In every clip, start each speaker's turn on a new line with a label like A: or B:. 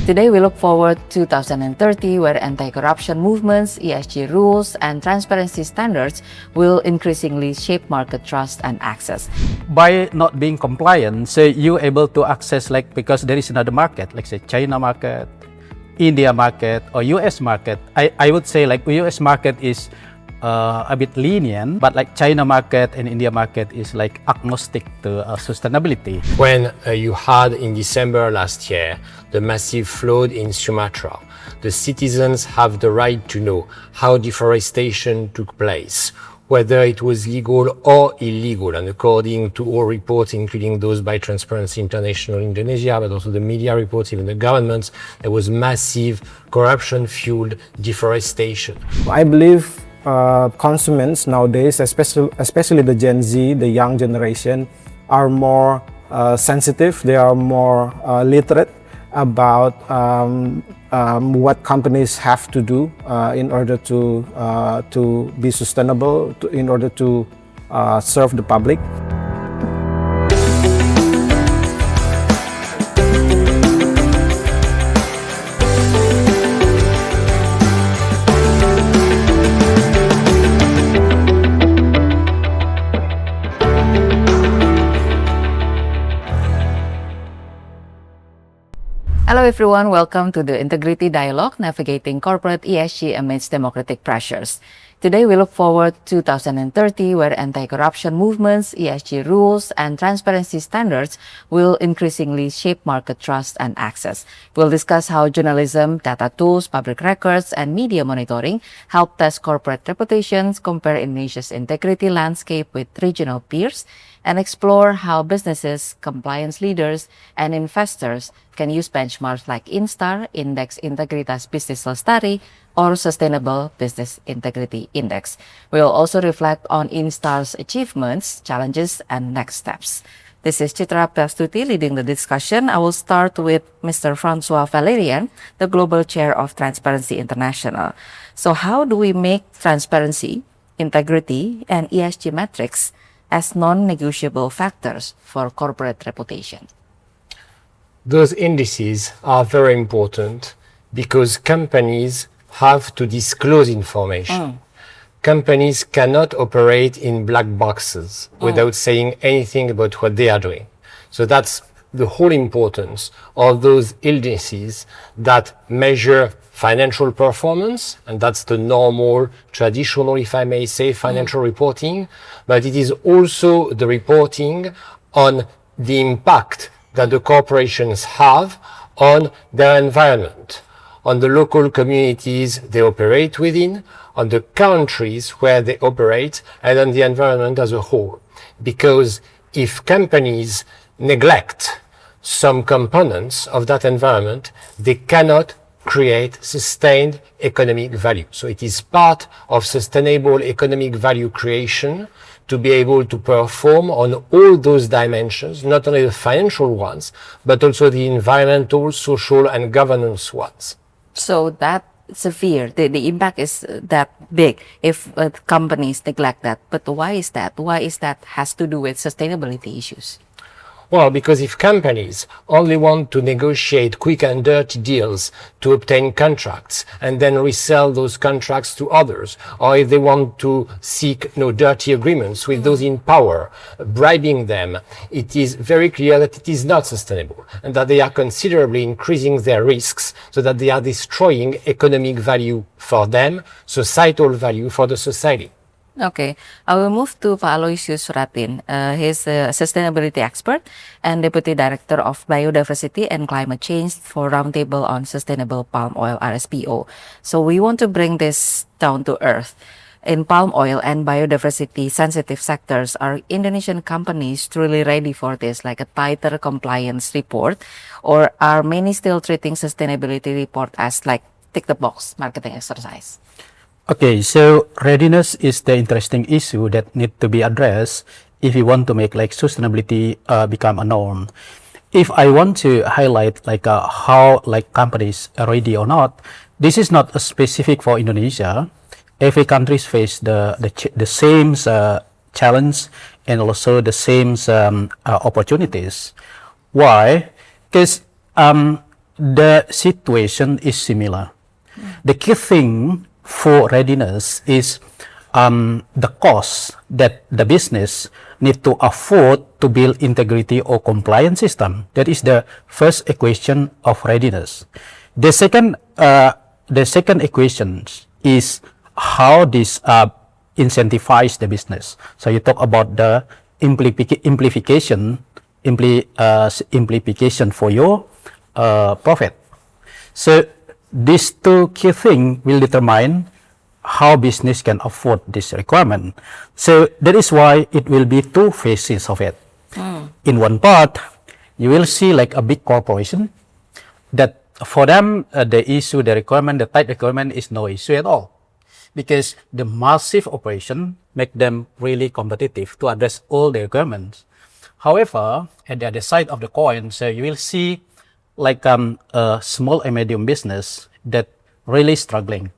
A: Today we look forward to 2030, where anti-corruption movements, ESG rules, and transparency standards will increasingly shape market trust and access.
B: By not being compliant, so you're able to access, like, because there is another market, like say China market, India market, or US market. I would say like US market is a bit lenient, but like China market and India market is like agnostic to sustainability.
C: When you had in December last year the massive flood in Sumatra, the citizens have the right to know how deforestation took place, whether it was legal or illegal. And according to all reports, including those by Transparency International Indonesia, but also the media reports, even the governments, there was massive corruption-fueled deforestation.
D: I believe consumers nowadays, especially the Gen Z, the young generation, are more sensitive. They are more literate about what companies have to do in order to be sustainable, in order to serve the public.
A: Hello everyone, welcome to the Integrity Dialogue, Navigating Corporate ESG Amidst Democratic Pressures. Today we look forward to 2030, where anti-corruption movements, ESG rules, and transparency standards will increasingly shape market trust and access. We'll discuss how journalism, data tools, public records, and media monitoring help test corporate reputations, compare Indonesia's integrity landscape with regional peers, and explore how businesses, compliance leaders, and investors can use benchmarks like INSTAR, Indeks Integritas Bisnis Lestari, or Sustainable Business Integrity Index. We'll also reflect on INSTAR's achievements, challenges, and next steps. This is Citra Prastuti leading the discussion. I will start with Mr. François Valérian, the Global Chair of Transparency International. So how do we make transparency, integrity, and ESG metrics as non-negotiable factors for corporate reputation?
C: Those indices are very important because companies have to disclose information. Companies cannot operate in black boxes without saying anything about what they are doing. So that's the whole importance of those indices that measure financial performance, and that's the normal, traditional, if I may say, financial reporting, but it is also the reporting on the impact that the corporations have on their environment, on the local communities they operate within, on the countries where they operate, and on the environment as a whole. Because if companies neglect some components of that environment, they cannot create sustained economic value. So it is part of sustainable economic value creation to be able to perform on all those dimensions, not only the financial ones, but also the environmental, social, and governance ones.
A: So that severe, the impact is that big if companies neglect that. But why is that? Why is that has to do with sustainability issues?
C: Well, because if companies only want to negotiate quick and dirty deals to obtain contracts and then resell those contracts to others, or if they want to seek dirty agreements with those in power, bribing them, it is very clear that it is not sustainable and that they are considerably increasing their risks so that they are destroying economic value for them, societal value for the society.
A: Okay, I will move to Aloysius Suratin. He's a sustainability expert and Deputy Director of Biodiversity and Climate Change for Roundtable on Sustainable Palm Oil, RSPO. So we want to bring this down to earth. In palm oil and biodiversity sensitive sectors, are Indonesian companies truly ready for this, like a tighter compliance report, or are many still treating sustainability report as like tick the box marketing exercise?
B: Okay, so readiness is the interesting issue that need to be addressed if you want to make like sustainability become a norm. If I want to highlight like how like companies are ready or not, this is not specific for Indonesia. Every country face the same challenge and also the same opportunities. Why? Because the situation is similar. The key thing for readiness is the cost that the business need to afford to build integrity or compliance system. That is the first equation of readiness. The second equation is how this incentivize the business. So you talk about the implication for your profit. So these two key things will determine how business can afford this requirement. So that is why it will be two phases of it. In one part, you will see like a big corporation that for them, the requirement, the tight requirement is no issue at all. Because the massive operation make them really competitive to address all the requirements. However, at the other side of the coin, so you will see like a small and medium business that really struggling.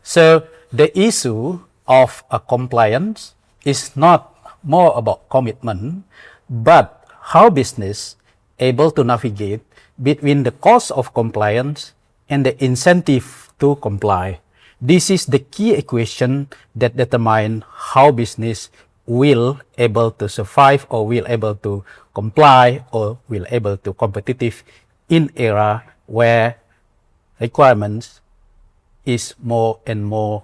B: So the issue of compliance is not more about commitment, but how business able to navigate between the cost of compliance and the incentive to comply. This is the key equation that determine how business will able to survive or will able to comply or will able to competitive in era where requirements is more and more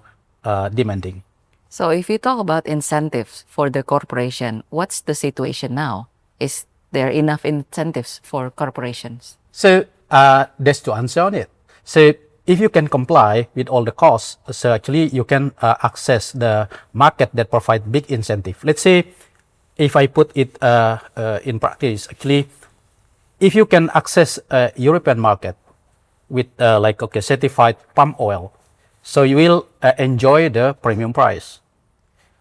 B: demanding.
A: So if you talk about incentives for the corporation, what's the situation now? Is there enough incentives for corporations?
B: So that's to answer on it. So if you can comply with all the costs, so actually you can access the market that provide big incentive. Let's say if I put it in practice, actually, if you can access a European market with certified palm oil, so you will enjoy the premium price.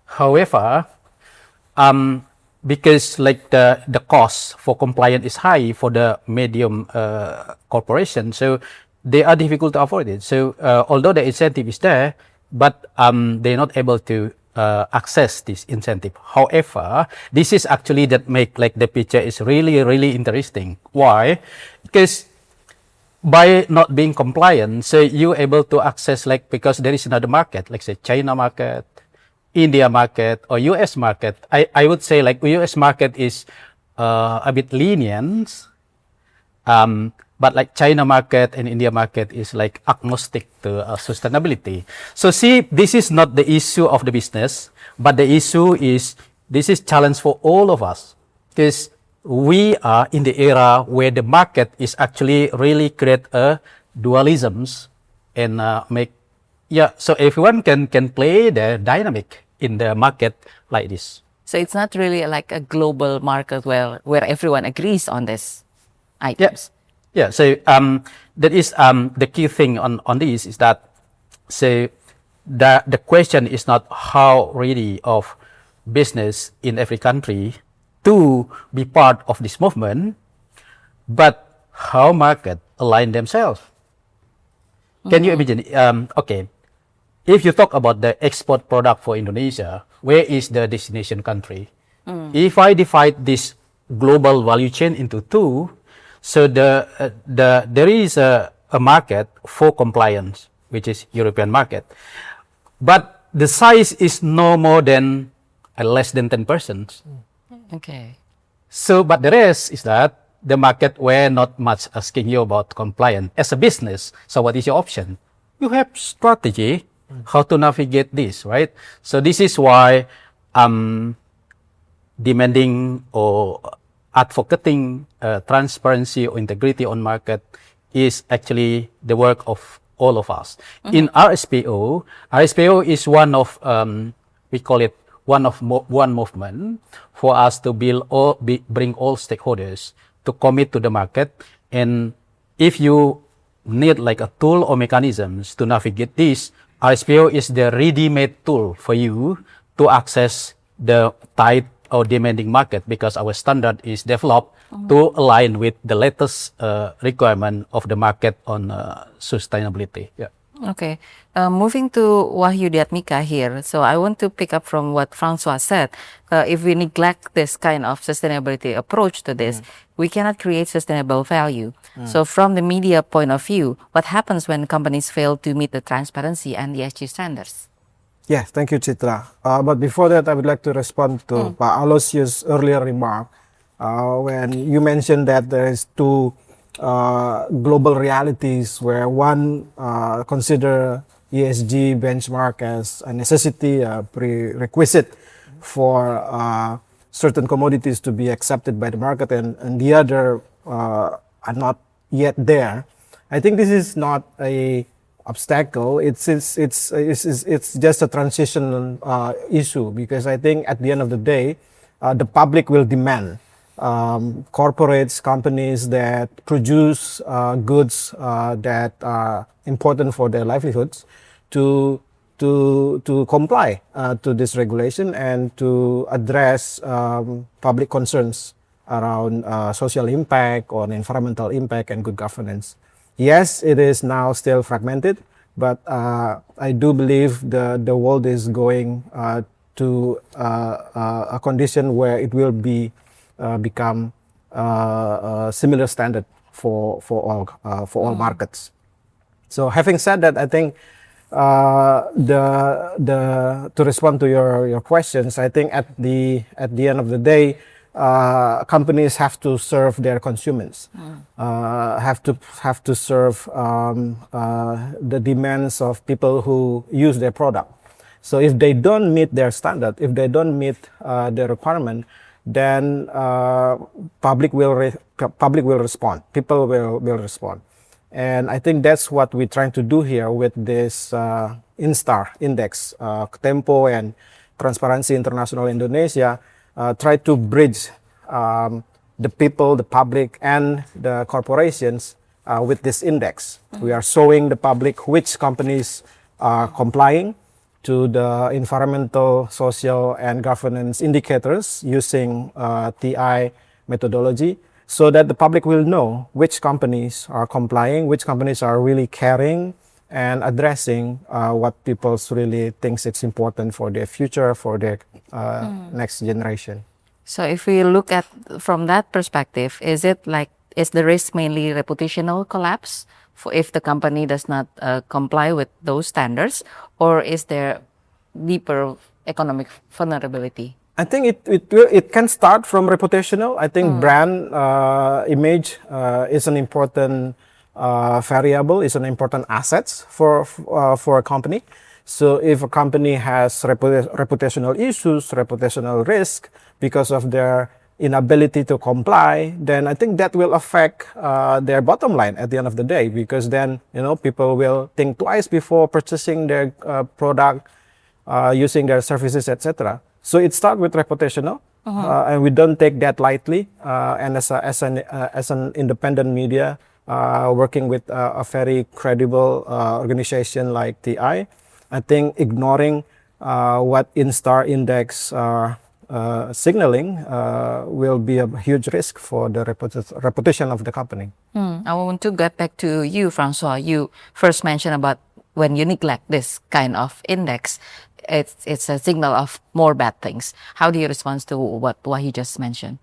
B: However, because like the cost for compliance is high for the medium corporation, so they are difficult to afford it. So although the incentive is there, but they're not able to access this incentive. However, this is actually that make like the picture is really, really interesting. Why? Because by not being compliant, so you're able to access like, because there is another market, like say China market, India market, or US market. I would say like US market is a bit lenient, but like China market and India market is like agnostic to sustainability. So see, this is not the issue of the business, but the issue is, this is challenge for all of us. Because we are in the era where the market is actually really create a dualisms and so everyone can play the dynamic in the market like this.
A: So it's not really like a global market where everyone agrees on this items.
B: Yeah, so that is the key thing on this is that, so the question is not how ready of business in every country to be part of this movement, but how market align themselves. Can you imagine? Okay, if you talk about the export product for Indonesia, where is the destination country? If I divide this global value chain into two, so there is a market for compliance, which is European market, but the size is no more than less than 10%.
A: Okay.
B: So, but the rest is that the market were not much asking you about compliance as a business. So what is your option? You have strategy how to navigate this, right? So this is why demanding or advocating transparency or integrity on market is actually the work of all of us. In RSPO is one of, we call it one movement for us to bring all stakeholders to commit to the market. And if you need like a tool or mechanisms to navigate this, RSPO is the ready-made tool for you to access the tight or demanding market, because our standard is developed to align with the latest requirement of the market on sustainability. Yeah.
A: Okay. Moving to Wahyu Dhyatmika here. So I want to pick up from what François said. If we neglect this kind of sustainability approach to this, we cannot create sustainable value. So from the media point of view, what happens when companies fail to meet the transparency and ESG standards?
D: Yes, thank you, Citra. But before that, I would like to respond to Aloysius' earlier remark when you mentioned that there is two global realities where one consider ESG benchmark as a necessity, a prerequisite for certain commodities to be accepted by the market, and the other are not yet there. I think this is not a obstacle. It's just a transition issue, because I think at the end of the day, the public will demand corporates, companies that produce goods that are important for their livelihoods to comply to this regulation and to address public concerns around social impact or environmental impact and good governance. Yes, it is now still fragmented, but I do believe the world is going to a condition where it will become a similar standard for all markets. So having said that, I think to respond to your questions, I think at the end of the day, companies have to serve their consumers, have to serve the demands of people who use their product. So if they don't meet their standard, if they don't meet the requirement, then public will respond. People will respond. And I think that's what we're trying to do here with this INSTAR index, Tempo and Transparency International Indonesia. Try to bridge the people, the public, and the corporations with this index. We are showing the public which companies are complying to the environmental, social, and governance indicators using TI methodology, so that the public will know which companies are complying, which companies are really caring and addressing what people really thinks it's important for their future, for their next generation.
A: So if we look at from that perspective, is the risk mainly reputational collapse if the company does not comply with those standards, or is there deeper economic vulnerability?
D: I think it can start from reputational. I think brand image is an important variable, is an important assets for a company. So if a company has reputational issues, reputational risk because of their inability to comply, then I think that will affect their bottom line at the end of the day, because then people will think twice before purchasing their product, using their services, etc. So it starts with reputational, and we don't take that lightly. And as an independent media working with a very credible organization like TI, I think ignoring what INSTAR index are signaling will be a huge risk for the reputation of the company.
A: I want to get back to you, François. You first mentioned about when you neglect this kind of index, it's a signal of more bad things. How do you respond to what he just mentioned?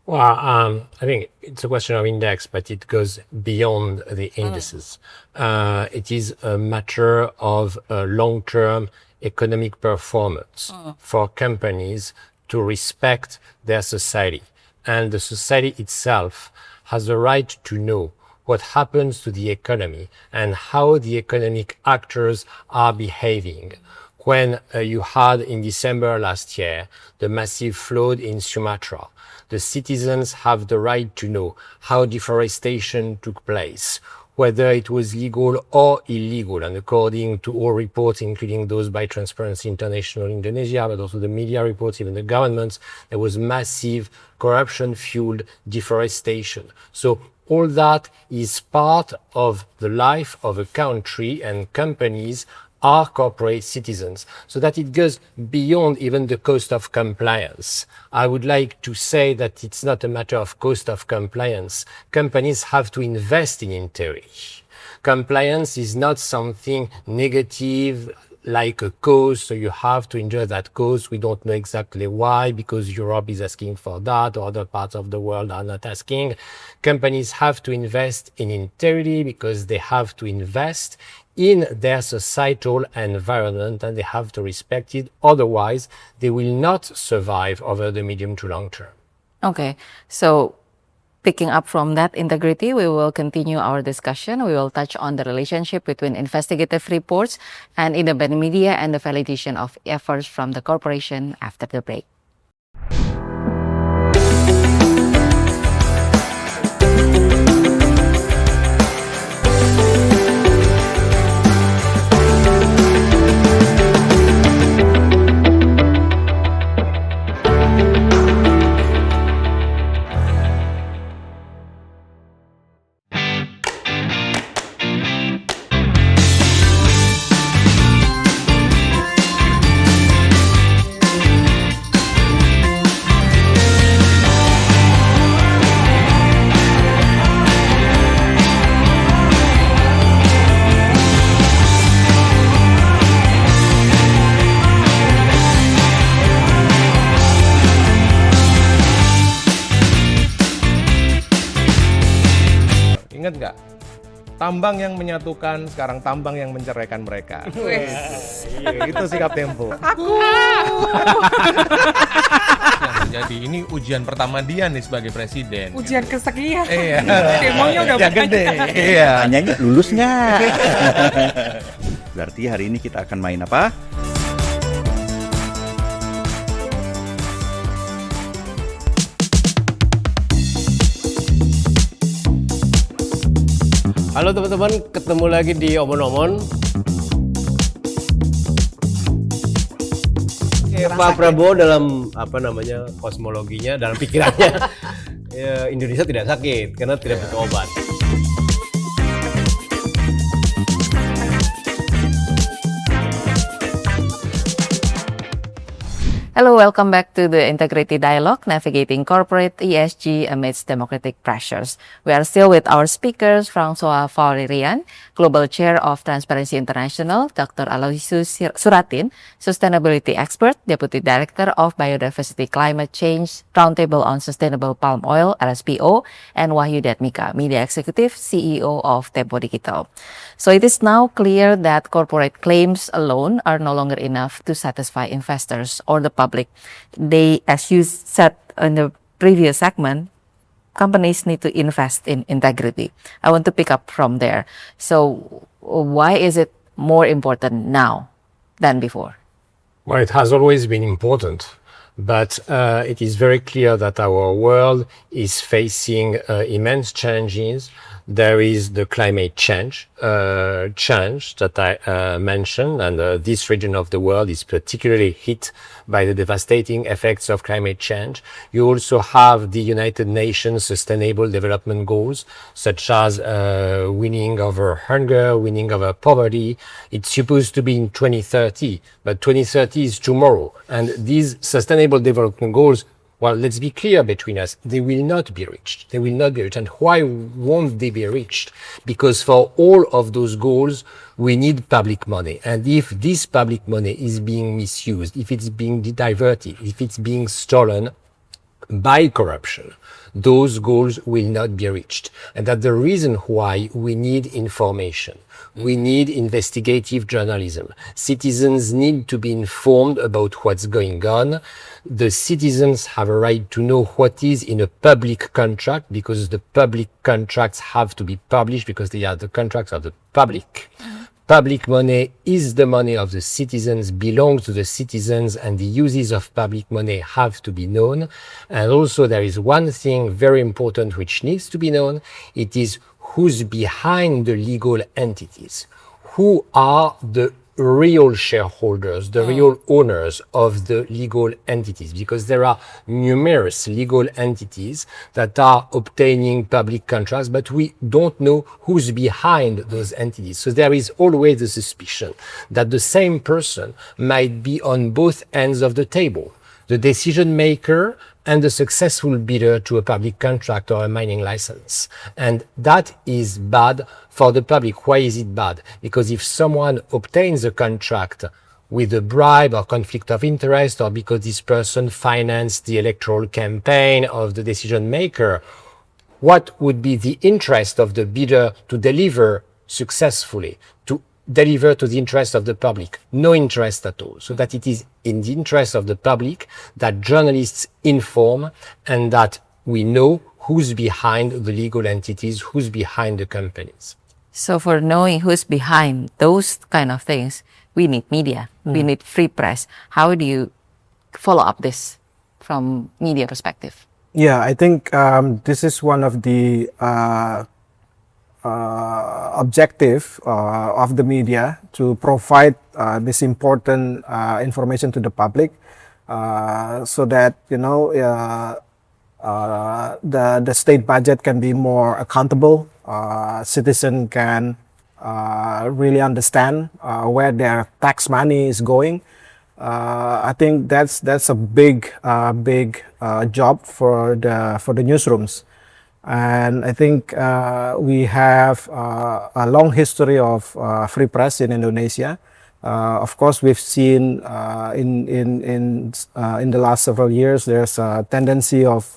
C: Well, I think it's a question of index, but it goes beyond the indices. It is a matter of long-term economic performance for companies to respect their society. And the society itself has the right to know what happens to the economy and how the economic actors are behaving. When you had in December last year the massive flood in Sumatra, the citizens have the right to know how deforestation took place, whether it was legal or illegal. And according to all reports, including those by Transparency International Indonesia, but also the media reports, even the governments, there was massive corruption-fueled deforestation. So all that is part of the life of a country, and companies are corporate citizens, so that it goes beyond even the cost of compliance. I would like to say that it's not a matter of cost of compliance. Companies have to invest in integrity. Compliance is not something negative like a cause, so you have to enjoy that cause. We don't know exactly why, because Europe is asking for that, or other parts of the world are not asking. Companies have to invest in integrity because they have to invest in their societal environment and they have to respect it. Otherwise, they will not survive over the medium to long term.
A: Okay, so picking up from that integrity, we will continue our discussion. We will touch on the relationship between investigative reports and independent media and the validation of efforts from the corporation after the break.
E: Ingat nggak? Tambang yang menyatukan, sekarang tambang yang menceraikan mereka. Itu sikap Tempo.
F: Jadi ini ujian pertama dia nih sebagai presiden.
G: Ujian kesekian.
F: Iya.
G: Demonya udah
E: Yang gede.
F: Iya.
H: Tanyanya lulus nggak? Berarti hari ini kita akan main apa?
C: Halo teman-teman, ketemu lagi di Omon-Omon. Pak Prabowo dalam kosmologinya, dalam pikirannya Indonesia tidak sakit karena tidak butuh obat.
A: Hello, welcome back to the Integrity Dialogue, Navigating Corporate ESG Amidst Democratic Pressures. We are still with our speakers, François Valérian, Global Chair of Transparency International, Dr. Aloysius Suratin, Sustainability Expert, Deputy Director of Biodiversity Climate Change, Roundtable on Sustainable Palm Oil, RSPO, and Wahyu Dhyatmika, Media Executive, CEO of Tempo Digital. So it is now clear that corporate claims alone are no longer enough to satisfy investors or the public. They, as you said in the previous segment, companies need to invest in integrity. I want to pick up from there. So why is it more important now than before?
C: Well, it has always been important, but it is very clear that our world is facing immense changes. There is the climate change that I mentioned, and this region of the world is particularly hit by the devastating effects of climate change. You also have the United Nations Sustainable Development Goals, such as winning over hunger, winning over poverty. It's supposed to be in 2030, but 2030 is tomorrow. And these Sustainable Development Goals, well, let's be clear between us, they will not be reached. They will not be reached. And why won't they be reached? Because for all of those goals, we need public money. And if this public money is being misused, if it's being diverted, if it's being stolen by corruption, those goals will not be reached. And that's the reason why we need information. We need investigative journalism. Citizens need to be informed about what's going on. The citizens have a right to know what is in a public contract, because the public contracts have to be published because they are the contracts of the public. Public money is the money of the citizens, belongs to the citizens, and the uses of public money have to be known. And also there is one thing very important which needs to be known. It is who's behind the legal entities. Who are the real shareholders, the real owners of the legal entities, because there are numerous legal entities that are obtaining public contracts, but we don't know who's behind those entities. So there is always the suspicion that the same person might be on both ends of the table, the decision maker and the successful bidder to a public contract or a mining license. And that is bad for the public. Why is it bad? Because if someone obtains a contract with a bribe or conflict of interest, or because this person financed the electoral campaign of the decision maker, what would be the interest of the bidder to deliver successfully, to deliver to the interest of the public? No interest at all. So that it is in the interest of the public that journalists inform and that we know who's behind the legal entities, who's behind the companies.
A: So for knowing who's behind those kind of things, we need media, we need free press. How do you follow up this from media perspective?
D: Yeah, I think this is one of the objective of the media, to provide this important information to the public, so that the state budget can be more accountable. Citizen can really understand where their tax money is going. I think that's a big job for the newsrooms, and I think we have a long history of free press in Indonesia. Of course, we've seen in the last several years there's a tendency of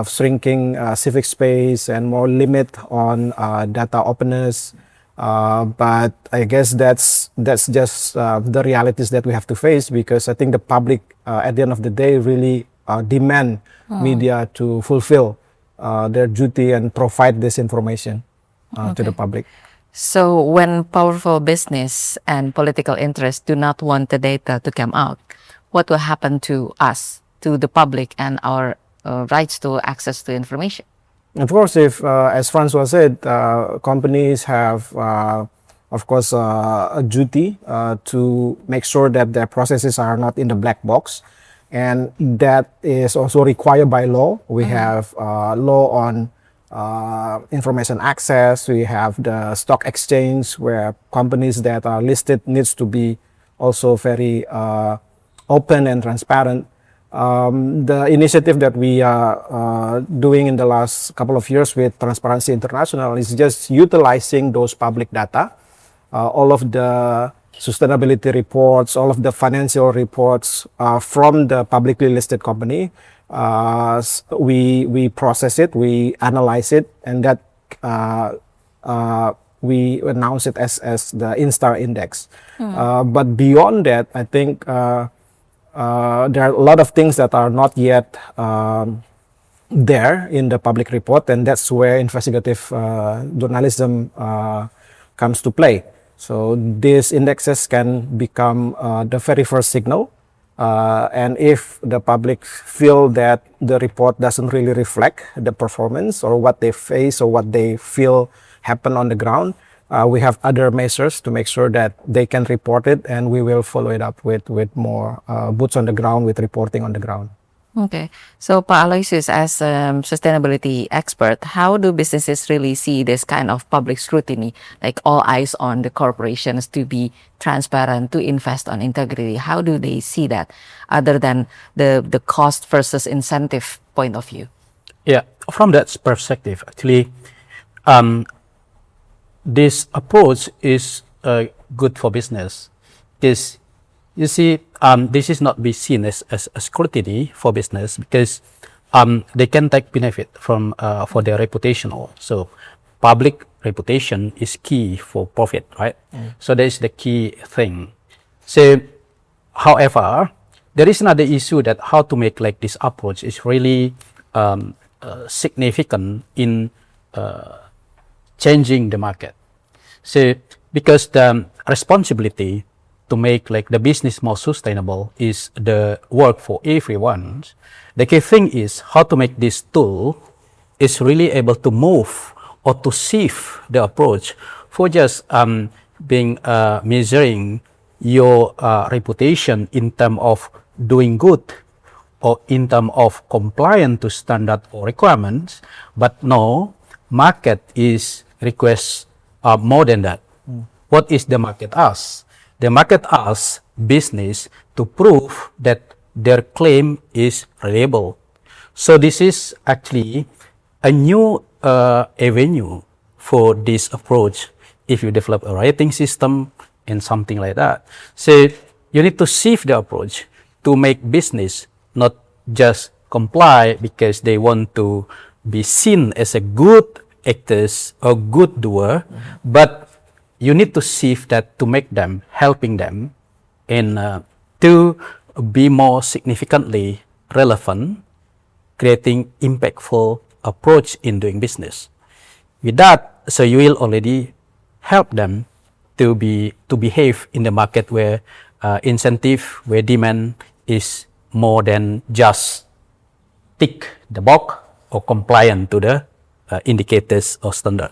D: shrinking civic space and more limit on data openness. But I guess that's just the realities that we have to face, because I think the public at the end of the day really demand media to fulfill their duty and provide this information to the public.
A: So when powerful business and political interests do not want the data to come out, what will happen to us, to the public, and our rights to access to information?
D: Of course, if, as François said, companies have, of course, a duty to make sure that their processes are not in the black box. And that is also required by law. We have law on information access. We have the stock exchange, where companies that are listed needs to be also very open and transparent. The initiative that we are doing in the last couple of years with Transparency International is just utilizing those public data, all of the sustainability reports, all of the financial reports from the publicly listed company. We process it, we analyze it, and that we announce it as the INSTAR index. But beyond that, I think there are a lot of things that are not yet there in the public report, and that's where investigative journalism comes to play. So these indexes can become the very first signal, and if the public feel that the report doesn't really reflect the performance or what they face or what they feel happen on the ground, we have other measures to make sure that they can report it, and we will follow it up with more boots on the ground, with reporting on the ground.
A: Okay. So, Pa Aloysius, as a sustainability expert, how do businesses really see this kind of public scrutiny, like all eyes on the corporations to be transparent, to invest on integrity? How do they see that, other than the cost versus incentive point of view?
B: Yeah, from that perspective, actually, this approach is good for business. Is, you see, this is not be seen as scrutiny for business, because they can take benefit from for their reputation also. Public reputation is key for profit, right? So that is the key thing. So, however, there is another issue, that how to make like this approach is really significant in changing the market. So, because the responsibility to make like the business more sustainable is the work for everyone. The key thing is how to make this tool is really able to move or to shift the approach for just being measuring your reputation in terms of doing good or in terms of compliant to standard or requirements, but no, market is request more than that. What is the market asks? The market asks business to prove that their claim is reliable. So this is actually a new avenue for this approach. If you develop a rating system and something like that, so you need to shift the approach to make business not just comply because they want to be seen as a good actors or good doer, but you need to shift that to make them, helping them, and to be more significantly relevant, creating impactful approach in doing business. With that, so you will already help them to behave in the market where incentive, where demand is more than just tick the box or compliant to the indicators or standard.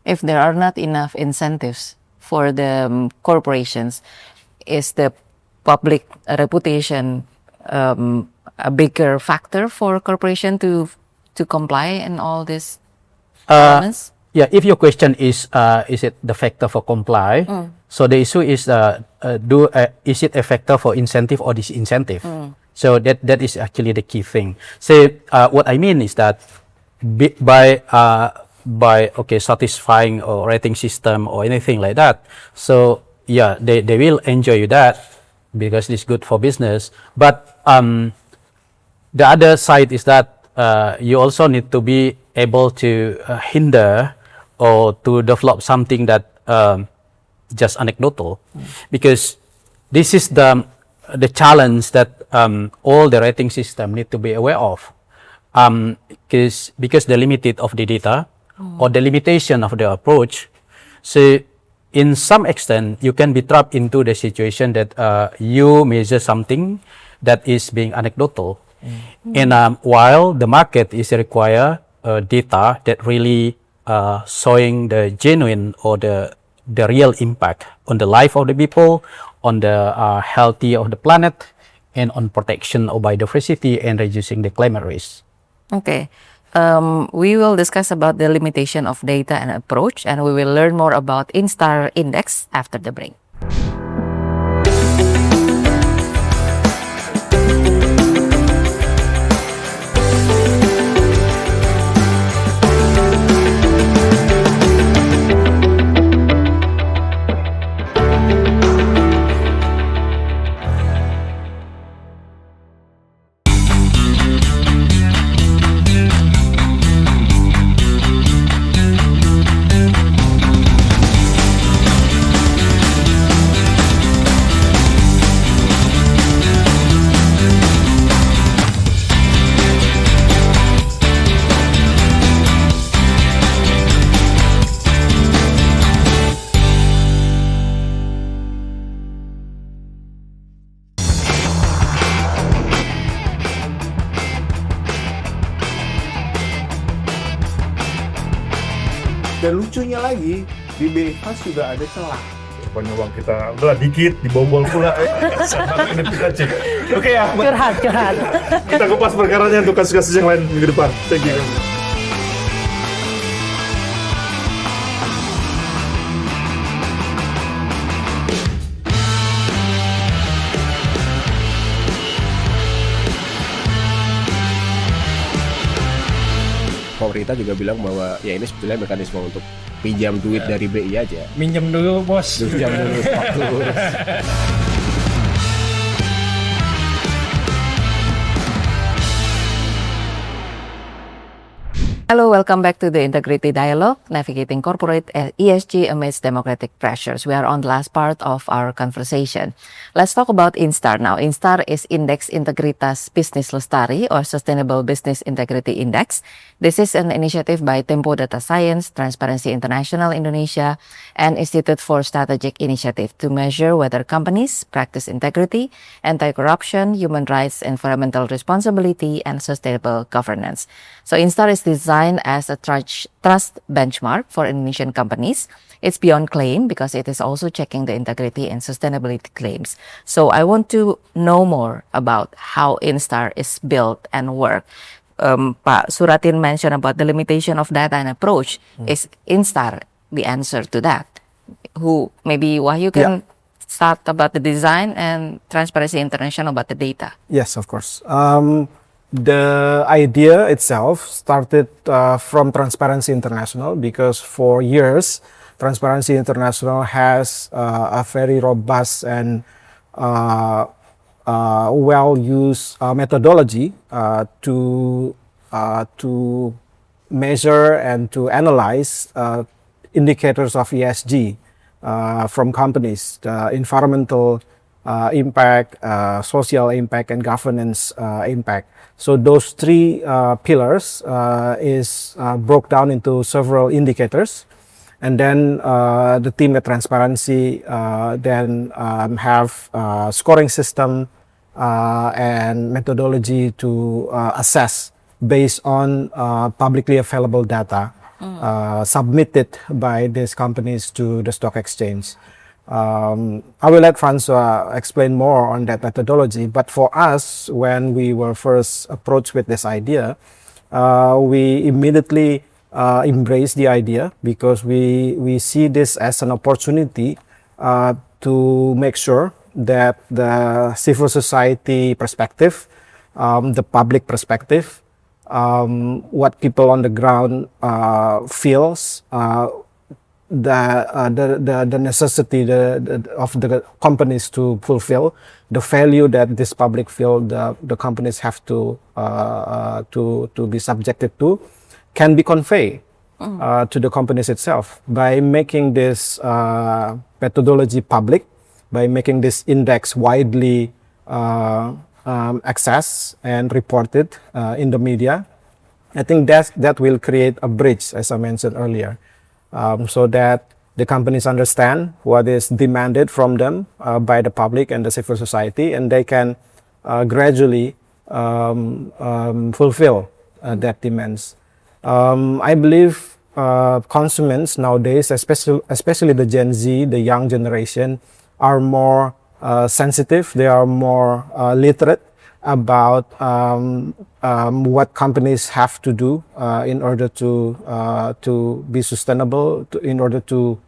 A: If there are not enough incentives for the corporations, is the public reputation a bigger factor for corporation to comply in all these elements?
B: Yeah, if your question is it the factor for comply? So the issue is is it a factor for incentive or disincentive? So that is actually the key thing. So what I mean is that by satisfying or rating system or anything like that, so yeah, they will enjoy that because it's good for business. But the other side is that you also need to be able to hinder or to develop something that just anecdotal, because this is the challenge that all the rating system need to be aware of, because the limited of the data or the limitation of the approach. So in some extent you can be trapped into the situation that you measure something that is being anecdotal, and while the market is require data that really showing the genuine or the real impact on the life of the people, on the healthy of the planet, and on protection of biodiversity and reducing the climate risk.
A: Okay. We will discuss about the limitation of data and approach, and we will learn more about INSTAR index after the break.
G: Dan lucunya lagi, di BIFAS juga ada celah. Pokoknya uang kita udah dikit, dibobol pula. Sama ini kita cek. Oke ya.
A: Curhat.
G: Kita kupas perkaranya untuk kasus-kasus yang lain minggu depan. Thank you.
I: Pemerintah juga bilang bahwa ya ini sebetulnya mekanisme untuk pinjam duit dari BI aja.
C: Minjem dulu bos.
I: Pinjam dulu faktur.
A: Hello, welcome back to the Integrity Dialogue, Navigating Corporate ESG Amidst Democratic Pressures. We are on the last part of our conversation. Let's talk about INSTAR now. INSTAR is Indeks Integritas Bisnis Lestari, or Sustainable Business Integrity Index. This is an initiative by Tempo Data Science, Transparency International Indonesia, and Institute for Strategic Initiative to measure whether companies practice integrity, anti-corruption, human rights, environmental responsibility, and sustainable governance. So INSTAR is designed as a trust benchmark for Indonesian companies. It's beyond claim because it is also checking the integrity and sustainability claims. So I want to know more about how INSTAR is built and work. Pak Suratin mentioned about the limitation of data and approach. Is INSTAR the answer to that? Who maybe Wahyu can start about the design and Transparency International about the data?
D: Yes, of course. The idea itself started from Transparency International because for years, Transparency International has a very robust and well-used methodology to measure and to analyze indicators of ESG from companies, the environmental impact, social impact, and governance impact. So those three pillars is broke down into several indicators. And then the team at Transparency then have a scoring system and methodology to assess based on publicly available data submitted by these companies to the stock exchange. I will let François explain more on that methodology, but for us, when we were first approached with this idea, we immediately embraced the idea because we see this as an opportunity to make sure that the civil society perspective, the public perspective, what people on the ground feels, the necessity of the companies to fulfill, the value that this public feel the companies have to be subjected to, can be conveyed to the companies itself by making this methodology public, by making this index widely accessed and reported in the media. I think that will create a bridge, as I mentioned earlier, so that the companies understand what is demanded from them by the public and the civil society, and they can gradually fulfill that demands. I believe consumers nowadays, especially the Gen Z, the young generation, are more sensitive. They are more literate about what companies have to do in order to be sustainable, in order to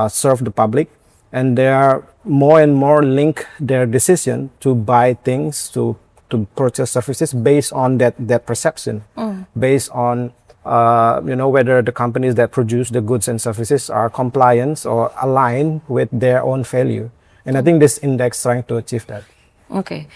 D: serve the public, and they are more and more link their decision to buy things, to purchase services based on that perception, based on whether the companies that produce the goods and services are compliant or aligned with their own value. And I think this index trying to achieve that.
A: Okay.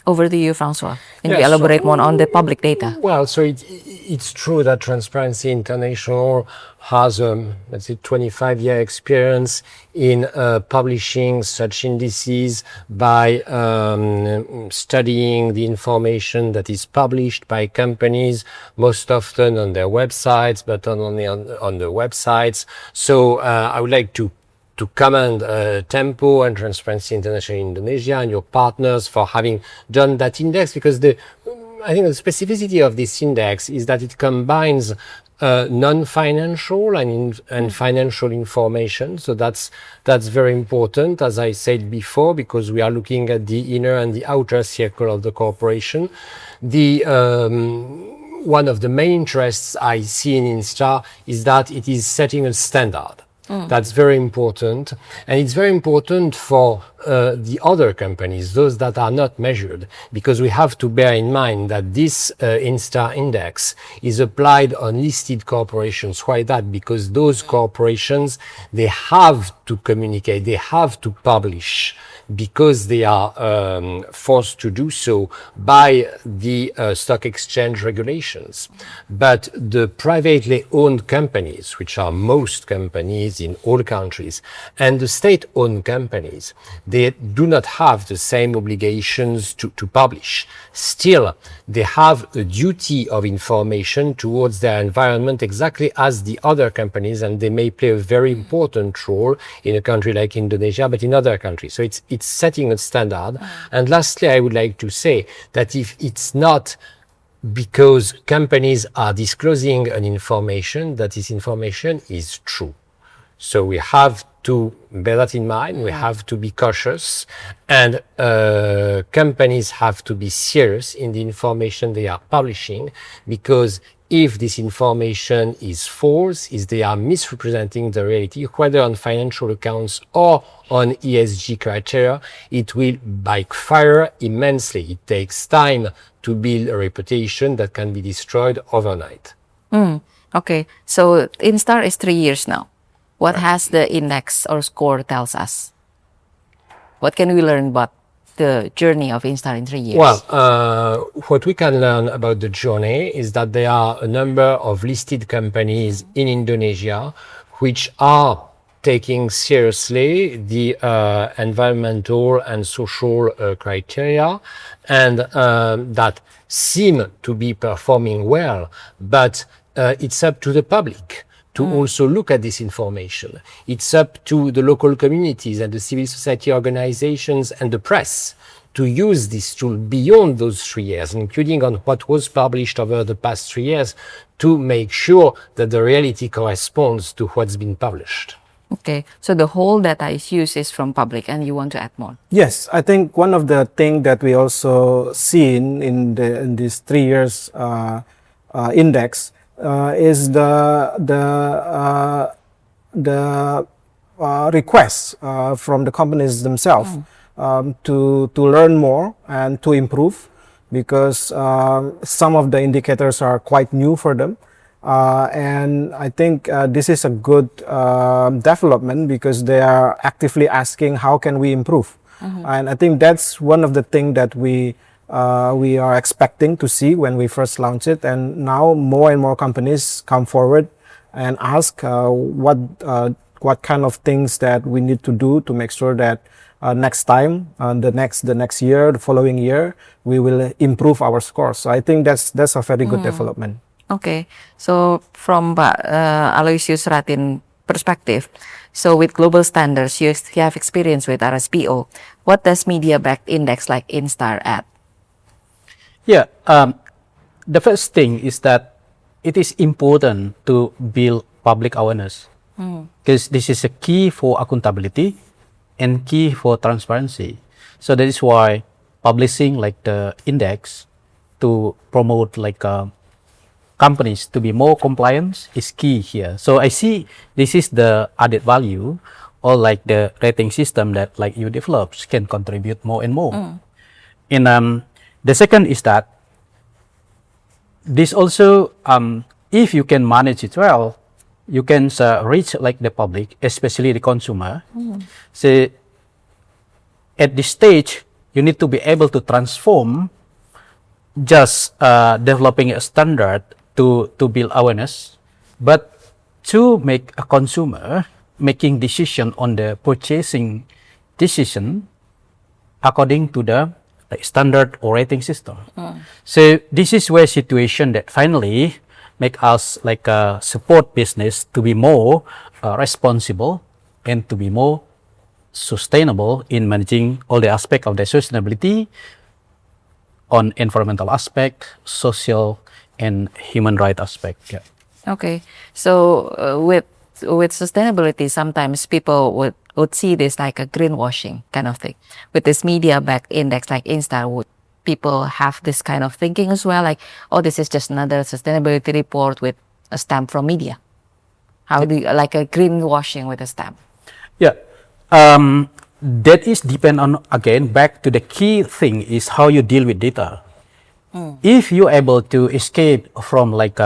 A: Over to you, François. Can you
C: Yeah,
A: elaborate more on the public data?
C: Well, so it's true that Transparency International has, let's say, 25-year experience in publishing such indices by studying the information that is published by companies, most often on their websites, but not only on the websites. So I would like to commend Tempo and Transparency International in Indonesia and your partners for having done that index, because I think the specificity of this index is that it combines non-financial and financial information. So that's very important, as I said before, because we are looking at the inner and the outer circle of the corporation. One of the main interests I see in INSTAR is that it is setting a standard. That's very important, and it's very important for the other companies, those that are not measured, because we have to bear in mind that this INSTAR index is applied on listed corporations. Why that? Because those corporations, they have to communicate, they have to publish, because they are forced to do so by the stock exchange regulations. But the privately owned companies, which are most companies in all countries, and the state-owned companies, they do not have the same obligations to publish. Still, they have a duty of information towards their environment exactly as the other companies, and they may play a very important role in a country like Indonesia, but in other countries. So it's setting a standard. And lastly, I would like to say that if it's not because companies are disclosing an information, that this information is true. So we have to bear that in mind. We have to be cautious, and companies have to be serious in the information they are publishing, because if this information is false, if they are misrepresenting the reality, whether on financial accounts or on ESG criteria, it will backfire immensely. It takes time to build a reputation that can be destroyed overnight.
A: Okay, so INSTAR is 3 years now. What has the index or score tells us? What can we learn about the journey of INSTAR in 3 years?
C: Well, what we can learn about the journey is that there are a number of listed companies in Indonesia which are taking seriously the environmental and social criteria, and that seem to be performing well, but it's up to the public to also look at this information. It's up to the local communities and the civil society organizations and the press to use this tool beyond those 3 years, including on what was published over the past 3 years, to make sure that the reality corresponds to what's been published.
A: Okay, so the whole data is used is from public, and you want to add more?
D: Yes, I think one of the things that we also seen in this 3 years index is the requests from the companies themselves to learn more and to improve, because some of the indicators are quite new for them. And I think this is a good development, because they are actively asking how can we improve. And I think that's one of the things that we are expecting to see when we first launch it. And now more and more companies come forward and ask what kind of things that we need to do to make sure that next time, the next year, the following year, we will improve our scores. So I think that's a very good development.
A: Okay, so from Aloysius Suratin perspective, so with global standards, you have experience with RSPO. What does media-backed index like INSTAR add?
B: Yeah, the first thing is that it is important to build public awareness, because this is a key for accountability and key for transparency. So that is why publishing like the index to promote like companies to be more compliant is key here. So I see this is the added value, or like the rating system that like you develop can contribute more and more. And the second is that this also, if you can manage it well, you can reach like the public, especially the consumer. So at this stage, you need to be able to transform just developing a standard to build awareness, but to make a consumer making decision on the purchasing decision according to the standard or rating system. So this is where situation that finally make us like support business to be more responsible and to be more sustainable in managing all the aspect of the sustainability on environmental aspect, social and human right aspect. Yeah.
A: Okay, so with sustainability, sometimes people would see this like a greenwashing kind of thing. With this media-backed index like INSTAR, would people have this kind of thinking as well? Like, oh, this is just another sustainability report with a stamp from media. How do you, like a greenwashing with a stamp?
B: Yeah, that is depend on, again, back to the key thing is how you deal with data. If you're able to escape from like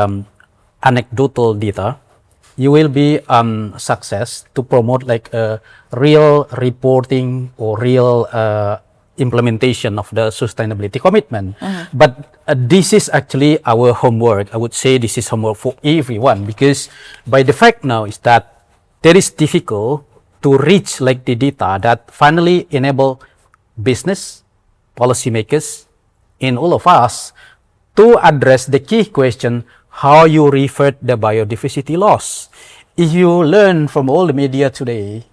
B: anecdotal data, you will be success to promote like a real reporting or real implementation of the sustainability commitment. But this is actually our homework. I would say this is homework for everyone, because by the fact now is that it is difficult to reach like the data that finally enable business, policymakers, and all of us to address the key question, how you revert the biodiversity loss. If you learn from all the media today,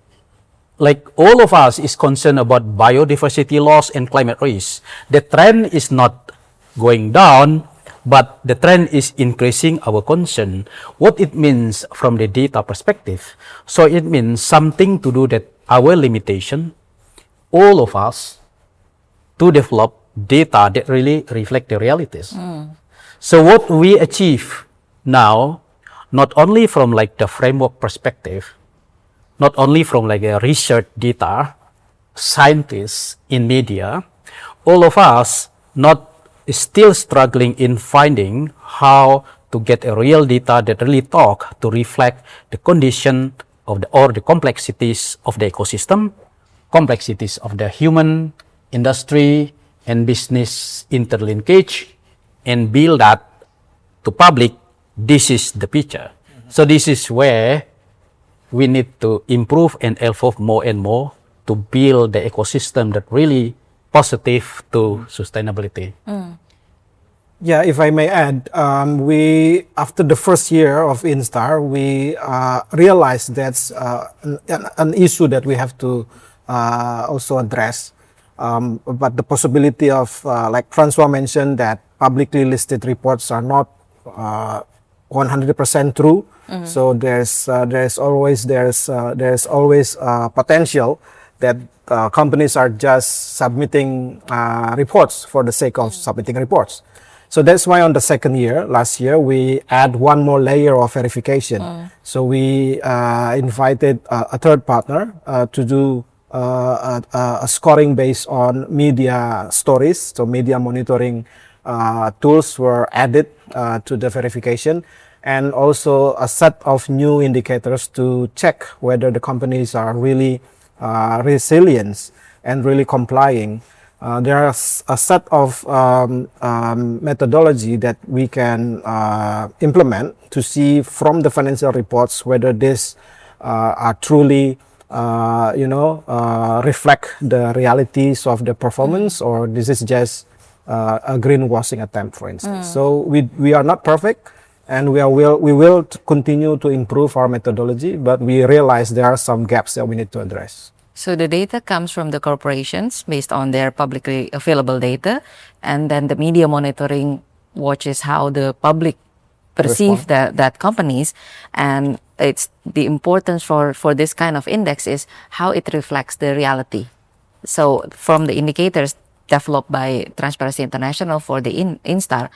B: like all of us is concerned about biodiversity loss and climate risk. The trend is not going down, but the trend is increasing our concern. What it means from the data perspective. So it means something to do that our limitation, all of us, to develop data that really reflect the realities. So what we achieve Now, not only from like the framework perspective, not only from like a research data, scientists in media, all of us not still struggling in finding how to get a real data that really talk to reflect the condition of the complexities of the ecosystem, complexities of the human, industry, and business interlinkage, and build that to public. This is the picture. So this is where we need to improve and evolve more and more to build the ecosystem that really positive to sustainability.
D: Yeah, if I may add, we after the first year of INSTAR, we realized that's an issue that we have to also address. But the possibility of, like François mentioned, that publicly listed reports are not 100% true. So there's always potential that companies are just submitting reports for the sake of submitting reports. So that's why on the second year, last year, we add one more layer of verification. So we invited a third partner to do a scoring based on media stories. So media monitoring tools were added to the verification, and also a set of new indicators to check whether the companies are really resilient and really complying. There's a set of methodology that we can implement to see from the financial reports whether these are truly reflect the realities of the performance, or this is just a greenwashing attempt, for instance. So we are not perfect, and we will continue to improve our methodology, but we realize there are some gaps that we need to address.
A: So the data comes from the corporations based on their publicly available data, and then the media monitoring watches how the public perceive that companies, and it's the importance for this kind of index is how it reflects the reality. So from the indicators developed by Transparency International for the INSTAR,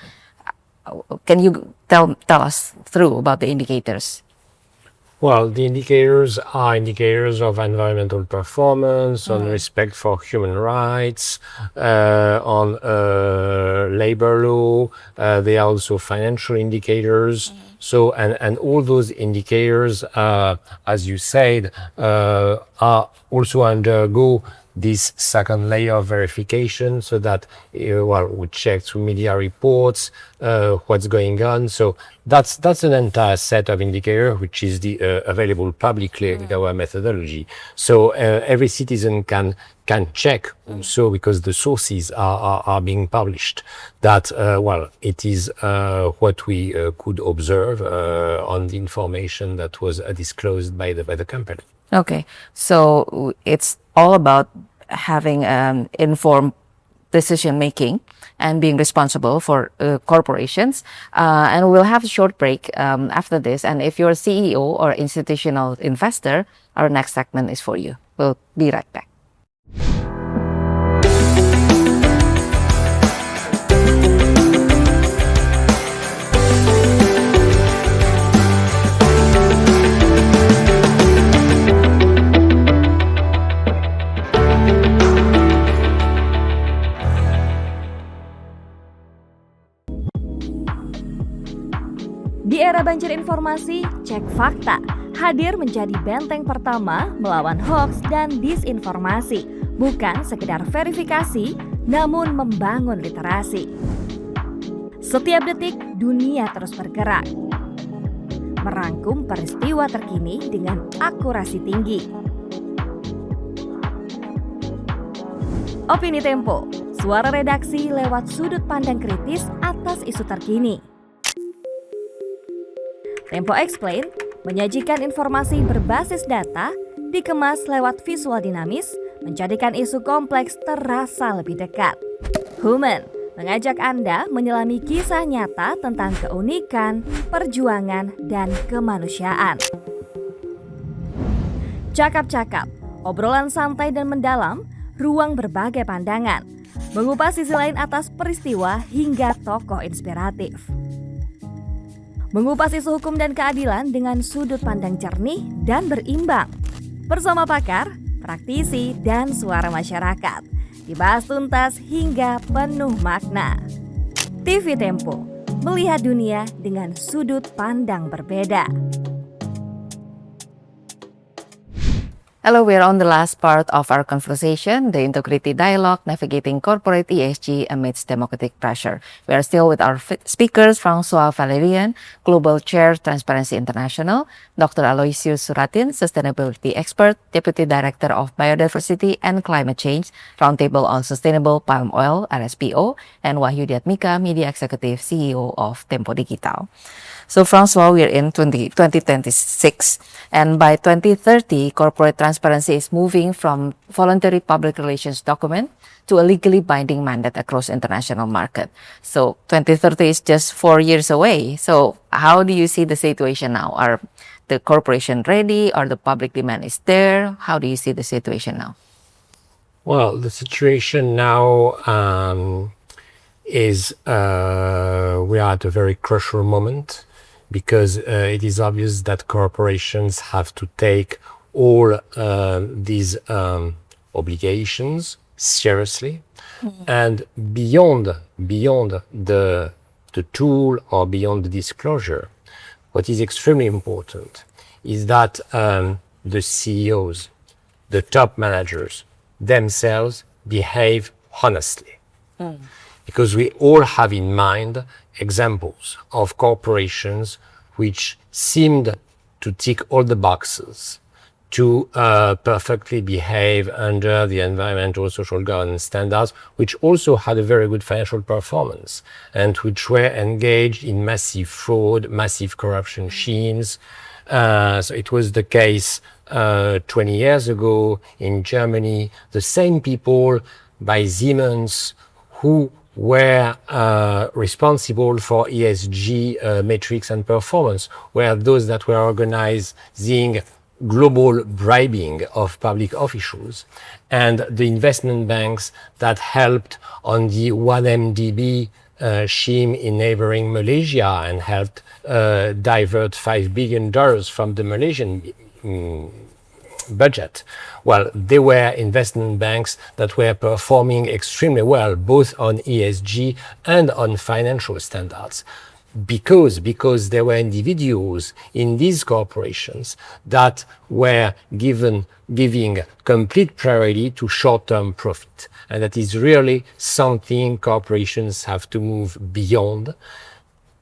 A: can you tell us through about the indicators?
C: Well, the indicators are indicators of environmental performance, on respect for human rights, on labor law. They are also financial indicators. So, and all those indicators, as you said, are also undergo this second layer of verification, so that we check through media reports what's going on. So that's an entire set of indicators which is available publicly with our methodology. So every citizen can check also, because the sources are being published, that it is what we could observe on the information that was disclosed by the company.
A: Okay, so it's all about having informed decision making and being responsible for corporations. And we'll have a short break after this. And if you're a CEO or institutional investor, our next segment is for you. We'll be right back.
J: Di era banjir informasi, Cek Fakta hadir menjadi benteng pertama melawan hoaks dan disinformasi. Bukan sekedar verifikasi, namun membangun literasi. Setiap detik, dunia terus bergerak. Merangkum peristiwa terkini dengan akurasi tinggi. Opini Tempo, suara redaksi lewat sudut pandang kritis atas isu terkini. Tempo Explain menyajikan informasi berbasis data, dikemas lewat visual dinamis, menjadikan isu kompleks terasa lebih dekat. Human mengajak Anda menyelami kisah nyata tentang keunikan, perjuangan, dan kemanusiaan. Cakap-cakap, obrolan santai dan mendalam, ruang berbagai pandangan, mengupas sisi lain atas peristiwa hingga tokoh inspiratif. mengupas isu hukum dan keadilan dengan sudut pandang jernih dan berimbang. Bersama pakar, praktisi, dan suara masyarakat. Dibahas tuntas hingga penuh makna. TV Tempo, melihat dunia dengan sudut pandang berbeda.
A: Hello, we're on the last part of our conversation, the Integrity Dialogue, Navigating Corporate ESG Amidst Democratic Pressure. We are still with our speakers, François Valérian, Global Chair, Transparency International, Dr. Aloysius Suratin, Sustainability Expert, Deputy Director of Biodiversity and Climate Change, Roundtable on Sustainable Palm Oil, RSPO, and Wahyu Dhyatmika, Media Executive CEO of Tempo Digital. So, François, we're in 2026, and by 2030, corporate transparency is moving from voluntary public relations document to a legally binding mandate across international market. So, 2030 is just 4 years away. So, how do you see the situation now? Are the corporation ready, or the public demand is there? How do you see the situation now?
C: Well, the situation now is we are at a very crucial moment, because it is obvious that corporations have to take all these obligations seriously, and beyond the tool or beyond the disclosure, what is extremely important is that the CEOs, the top managers themselves behave honestly. Because we all have in mind examples of corporations which seemed to tick all the boxes to perfectly behave under the environmental, social governance standards, which also had a very good financial performance, and which were engaged in massive fraud, massive corruption schemes. So it was the case 20 years ago in Germany. The same people by Siemens who were responsible for ESG metrics and performance were those that were organizing global bribing of public officials, and the investment banks that helped on the 1MDB scheme in neighboring Malaysia and helped divert $5 billion from the Malaysian budget. Well, they were investment banks that were performing extremely well, both on ESG and on financial standards, because there were individuals in these corporations that were giving complete priority to short-term profit. And that is really something corporations have to move beyond.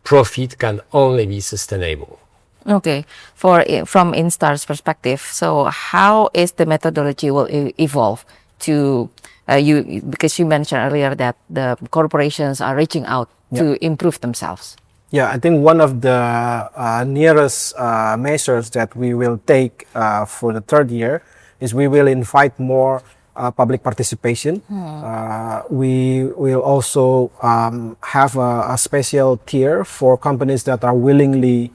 C: Profit can only be sustainable.
A: Okay, from INSTAR's perspective, so how is the methodology will evolve to because you mentioned earlier that the corporations are reaching out to improve themselves.
D: Yeah, I think one of the nearest measures that we will take for the third year is we will invite more public participation. We will also have a special tier for companies that are willingly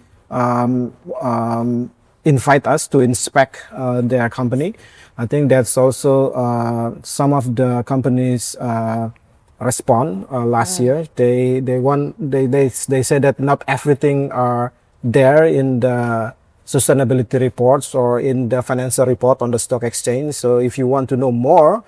D: invite us to inspect their company. I think that's also some of the companies respond last year. They said that not everything are there in the sustainability reports or in the financial report on the stock exchange. So if you want to know more,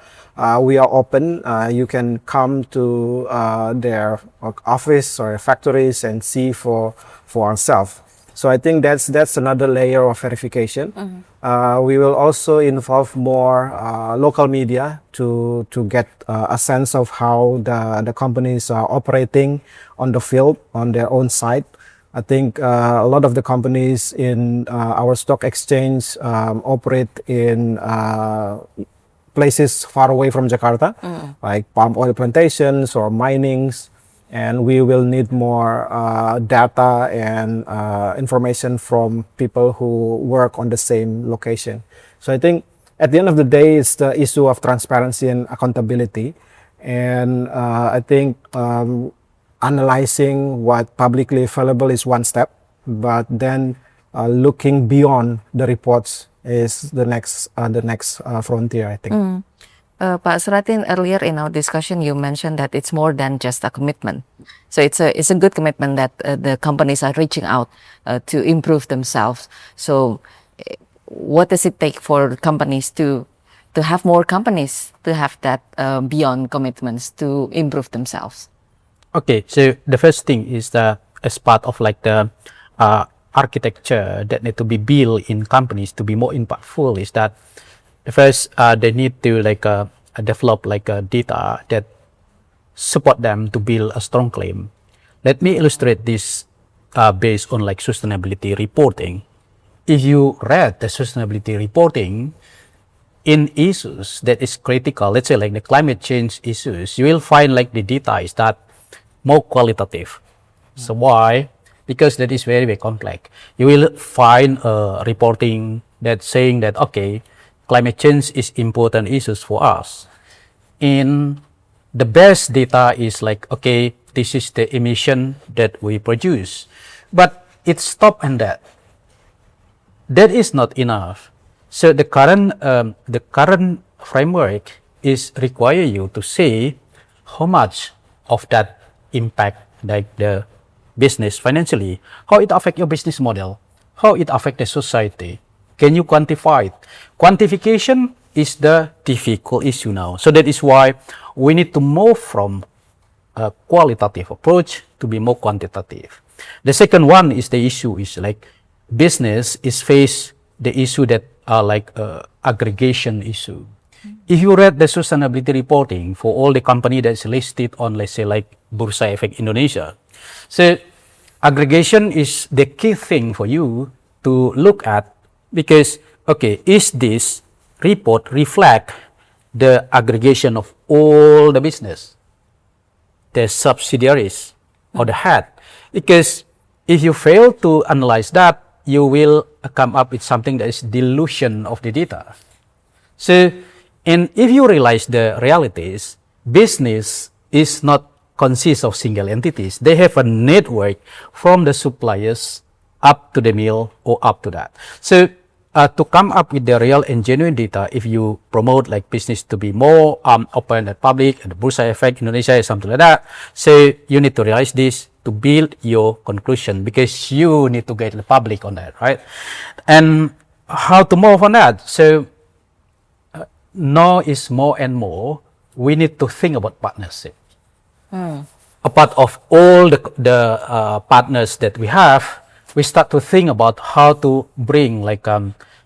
D: we are open. You can come to their office or factories and see for ourselves. So I think that's another layer of verification. We will also involve more local media to get a sense of how the companies are operating on the field, on their own site. I think a lot of the companies in our stock exchange operate in places far away from Jakarta, like palm oil plantations or minings. And we will need more data and information from people who work on the same location. So I think at the end of the day, it's the issue of transparency and accountability. And I think analyzing what publicly available is one step, but then looking beyond the reports is the next frontier, I think.
A: Pak Suratin, earlier in our discussion, you mentioned that it's more than just a commitment. So it's a good commitment that the companies are reaching out to improve themselves. So what does it take for companies to have more companies to have that beyond commitments to improve themselves?
B: Okay, so the first thing is as part of like the architecture that need to be built in companies to be more impactful is that first they need to develop data that support them to build a strong claim. Let me illustrate this based on like sustainability reporting. If you read the sustainability reporting in issues that is critical, let's say like the climate change issues, you will find like the data is that more qualitative. So why? Because that is very, very complex. You will find reporting that's saying that, okay, climate change is important issues for us. And the best data is like, okay, this is the emission that we produce. But it stopped on that. That is not enough. So the current framework is require you to say how much of that impact like the business financially, how it affect your business model, how it affect the society. Can you quantify it? Quantification is the difficult issue now. So that is why we need to move from a qualitative approach to be more quantitative. The second one is the issue is like business is face the issue that are like aggregation issue. If you read the sustainability reporting for all the company that's listed on, let's say like Bursa Efek Indonesia, so aggregation is the key thing for you to look at because, okay, is this report reflect the aggregation of all the business, the subsidiaries or the head? Because if you fail to analyze that, you will come up with something that is dilution of the data. So, and if you realize the realities, business is not consist of single entities. They have a network from the suppliers up to the mill or up to that. So to come up with the real and genuine data, if you promote like business to be more open and public and the Bursa Efek Indonesia is something like that, so you need to realize this to build your conclusion because you need to get the public on that, right? And how to move on that? So now is more and more, we need to think about partnership. A part of all the partners that we have, we start to think about how to bring like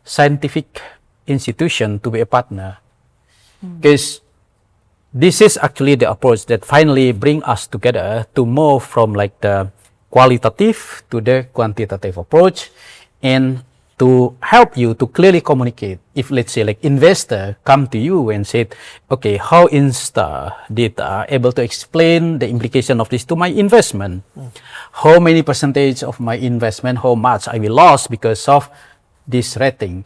B: scientific institution to be a partner. Because this is actually the approach that finally bring us together to move from like the qualitative to the quantitative approach and to help you to clearly communicate. If let's say like investor come to you and said, okay, how INSTAR data able to explain the implication of this to my investment? How many percentage of my investment, how much I will lose because of this rating?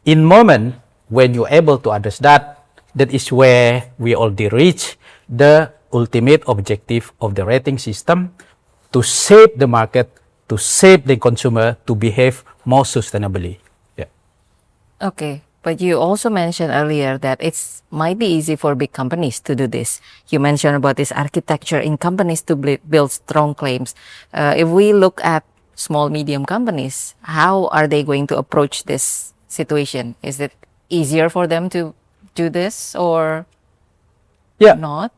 B: In moment when you're able to address that, that is where we already reach the ultimate objective of the rating system to shape the market, to shape the consumer to behave more sustainably. Yeah.
A: Okay, but you also mentioned earlier that it's might be easy for big companies to do this. You mentioned about this architecture in companies to build strong claims. If we look at small, medium companies, how are they going to approach this situation? Is it easier for them to do this or not?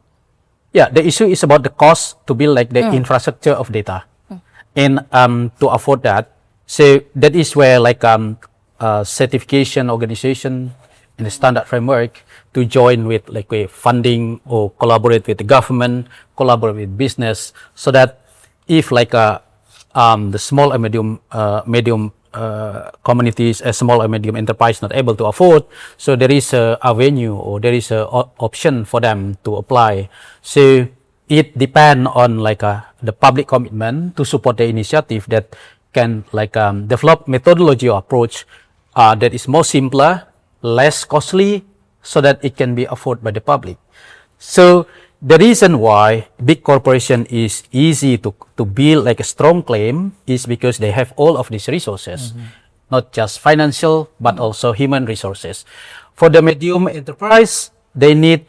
B: Yeah, the issue is about the cost to build like the infrastructure of data. And to afford that, so that is where like certification organization in the standard framework to join with like a funding or collaborate with the government, collaborate with business, so that if like the small and medium communities, a small and medium enterprise not able to afford, so there is a avenue or there is a option for them to apply. So it depends on like the public commitment to support the initiative that can like develop methodology or approach that is more simpler, less costly, so that it can be afforded by the public. So the reason why big corporation is easy to build like a strong claim is because they have all of these resources, not just financial, but also human resources. For the medium enterprise, they need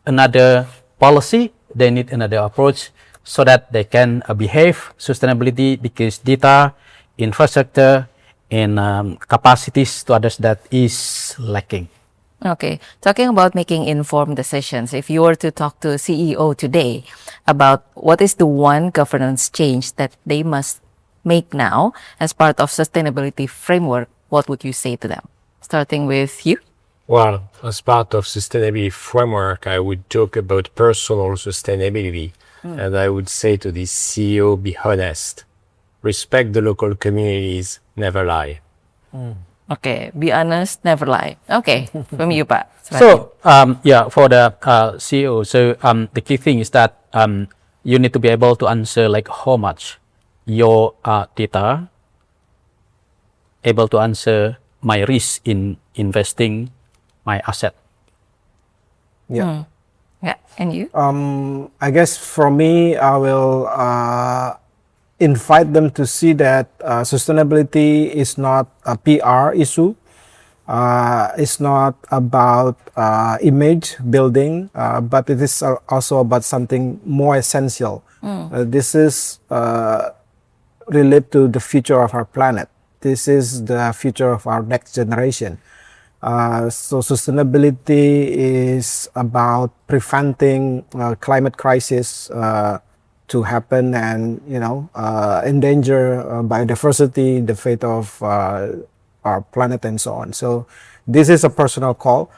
B: another policy, they need another approach so that they can behave sustainability, because data, infrastructure, and capacities to address that is lacking.
A: Okay, talking about making informed decisions, if you were to talk to a CEO today about what is the one governance change that they must make now as part of sustainability framework, what would you say to them? Starting with you.
C: Well, as part of sustainability framework, I would talk about personal sustainability. And I would say to the CEO, be honest. Respect the local communities, never lie.
A: Okay, be honest, never lie. Okay, from you, Pak.
B: So, for the CEO, so the key thing is that you need to be able to answer like how much your data able to answer my risk in investing my asset.
D: Yeah.
A: Yeah, and you?
D: I guess for me, I will invite them to see that sustainability is not a PR issue. It's not about image building, but it is also about something more essential. This is related to the future of our planet. This is the future of our next generation. So sustainability is about preventing climate crisis to happen, and endanger biodiversity, the fate of our planet, and so on. So this is a personal call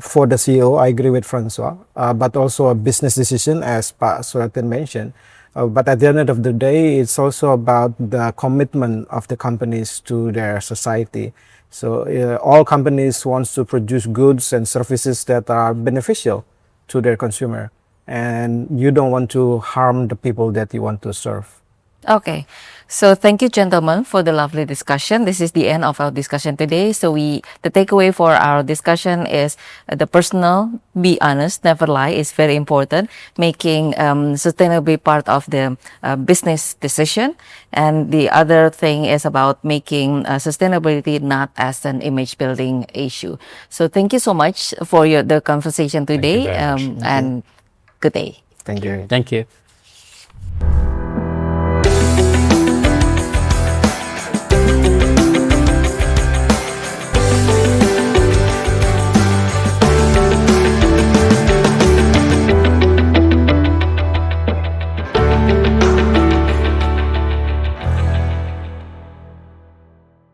D: for the CEO. I agree with François, but also a business decision, as Pak Suratin mentioned. But at the end of the day, it's also about the commitment of the companies to their society. So all companies want to produce goods and services that are beneficial to their consumer, and you don't want to harm the people that you want to serve.
A: Okay, so thank you, gentlemen, for the lovely discussion. This is the end of our discussion today. So the takeaway for our discussion is the personal, be honest, never lie is very important. Making sustainability part of the business decision. And the other thing is about making sustainability not as an image building issue. So thank you so much for the conversation today.
C: Thank you very much.
A: And good day.
D: Thank you.
B: Thank you.